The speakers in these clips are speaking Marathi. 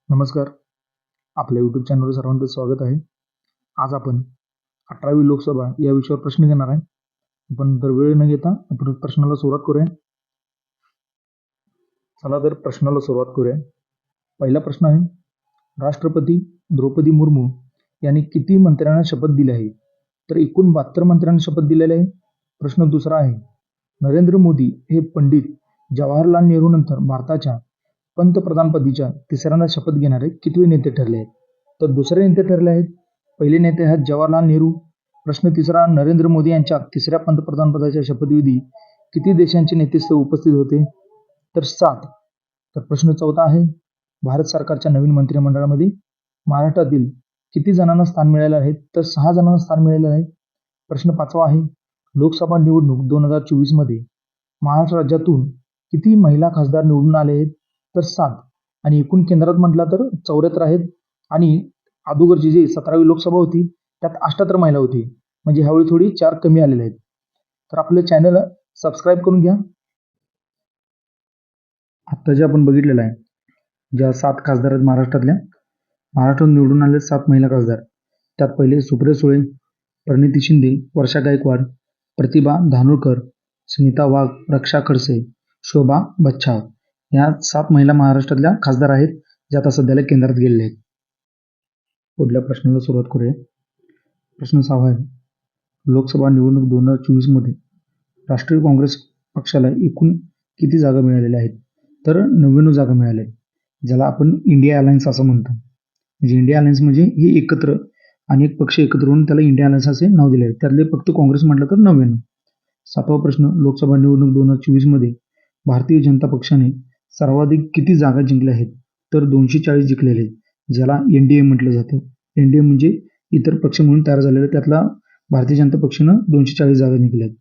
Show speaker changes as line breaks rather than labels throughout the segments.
नमस्कार. आपल्या यूट्यूब चॅनलवर सर्वांचं स्वागत आहे. आज आपण 18वी लोकसभा या विषयावर प्रश्न घेणार आहे. आपण तर वेळ न घेता आपण प्रश्नाला सुरुवात करूया. चला तर प्रश्नाला सुरुवात करूया. पहिला प्रश्न आहे, राष्ट्रपती द्रौपदी मुर्मू यांनी किती मंत्र्यांना शपथ दिली आहे? तर एकूण 72 मंत्र्यांना शपथ दिलेले आहे. प्रश्न दुसरा आहे, नरेंद्र मोदी हे पंडित जवाहरलाल नेहरू नंतर भारताच्या पंतप्रधानपदीच्या तिसऱ्यांदा शपथ घेणारे कितवे नेते ठरले आहेत? तर दुसरे नेते ठरले आहेत. पहिले नेते आहेत जवाहरलाल नेहरू. प्रश्न तिसरा, नरेंद्र मोदी यांच्या तिसऱ्या पंतप्रधानपदाच्या शपथविधी किती देशांचे नेते उपस्थित होते? तर 7. तर प्रश्न चौथा आहे, भारत सरकारच्या नवीन मंत्रिमंडळामध्ये महाराष्ट्रातील किती जणांना स्थान मिळाले आहे? तर 6 जणांना स्थान मिळाले आहे. प्रश्न पाचवा आहे, लोकसभा निवडणूक 2024 मध्ये महाराष्ट्र राज्यातून किती महिला खासदार निवडून आले आहेत? तर 7. आणि एकूण केंद्रात म्हटलं तर 74 आहेत. आणि अगोदरची जी 17वी लोकसभा होती त्यात 78 महिला होती. म्हणजे ह्यावेळी थोडी 4 कमी आलेले आहेत. तर आपलं चॅनल सबस्क्राईब करून घ्या. आता जे आपण बघितलेलं आहे, ज्या 7 खासदार आहेत महाराष्ट्रात निवडून आलेले 7 महिला खासदार, त्यात पहिले सुप्रिया सुळे, प्रणिती शिंदे, वर्षा गायकवाड, प्रतिभा धानोरकर, सुनीता वाघ, रक्षा खडसे, शोभा बच्छाव या 7 महिला महाराष्ट्रातल्या खासदार आहेत, ज्या आता सध्याला केंद्रात गेलेले आहेत. पुढल्या प्रश्नाला सुरुवात करूया. प्रश्न 6 आहे, लोकसभा निवडणूक 2024 मध्ये राष्ट्रीय काँग्रेस पक्षाला एकूण किती जागा मिळालेल्या आहेत? तर 99 जागा मिळाल्या आहेत, ज्याला आपण इंडिया अलायन्स असं म्हणतो. म्हणजे इंडिया अलायन्स म्हणजे हे एकत्र अनेक पक्ष एकत्र होऊन त्याला इंडिया अलायन्स असे नाव दिले आहे. त्यातले फक्त काँग्रेस म्हटलं तर 99. 7वा प्रश्न, लोकसभा निवडणूक 2024 मध्ये भारतीय जनता पक्षाने सर्वाधिक किती जागा जिंकल्या आहेत? तर 240 जिंकलेले आहेत, ज्याला NDA म्हटलं जाते. NDA म्हणजे इतर पक्ष म्हणून तयार झालेले, त्यातला भारतीय जनता पक्षानं 240 जागा जिंकल्या आहेत.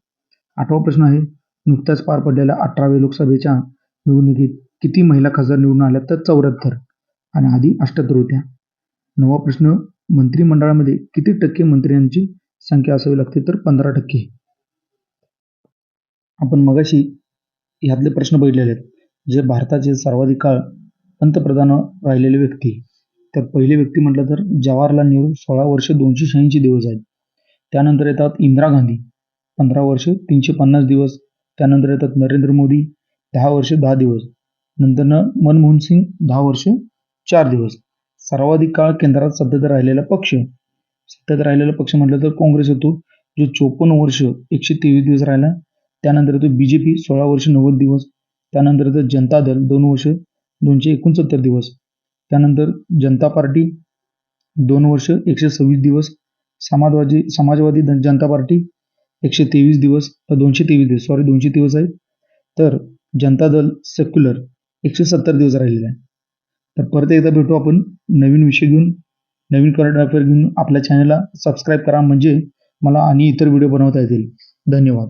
8वा प्रश्न आहे, नुकत्याच पार पडलेल्या 18व्या लोकसभेच्या निवडणुकीत किती महिला खासदार निवडून आल्या? तर 74 आणि आधी 78 होत्या. 9वा प्रश्न, मंत्रिमंडळामध्ये किती टक्के मंत्र्यांची संख्या असावी लागते? तर 15%. आपण मगाशी ह्यातले प्रश्न बघितलेले आहेत, जे भारताचे सर्वाधिक काळ पंतप्रधान राहिलेले व्यक्ती. त्यात पहिली व्यक्ती म्हटलं तर जवाहरलाल नेहरू, 16 वर्ष 286 दिवस आहेत. त्यानंतर येतात इंदिरा गांधी, 15 वर्ष 350 दिवस. त्यानंतर येतात नरेंद्र मोदी, 10 वर्ष 10 दिवस. नंतर मनमोहन सिंग, 10 वर्ष 4 दिवस. सर्वाधिक काळ केंद्रात सत्तेत राहिलेला पक्ष म्हटलं तर काँग्रेस होतो, जो 54 वर्ष 123 दिवस राहिला. त्यानंतर येतो BJP, 16 वर्ष 90 दिवस. त्यानंतर येतं जनता दल, 2 वर्ष 269 दिवस. त्यानंतर जनता पार्टी, 2 वर्ष 126 दिवस. समाजवादी जनता पार्टी 123 दिवस, 223 दिवस आहेत. तर जनता दल सेक्युलर 170 दिवस राहिलेला आहे. तर परत एकदा भेटू आपण नवीन विषय घेऊन, नवीन करंट अफेअर घेऊन. आपल्या चॅनलला सबस्क्राईब करा, म्हणजे मला आणि इतर व्हिडिओ बनवता येतील. धन्यवाद.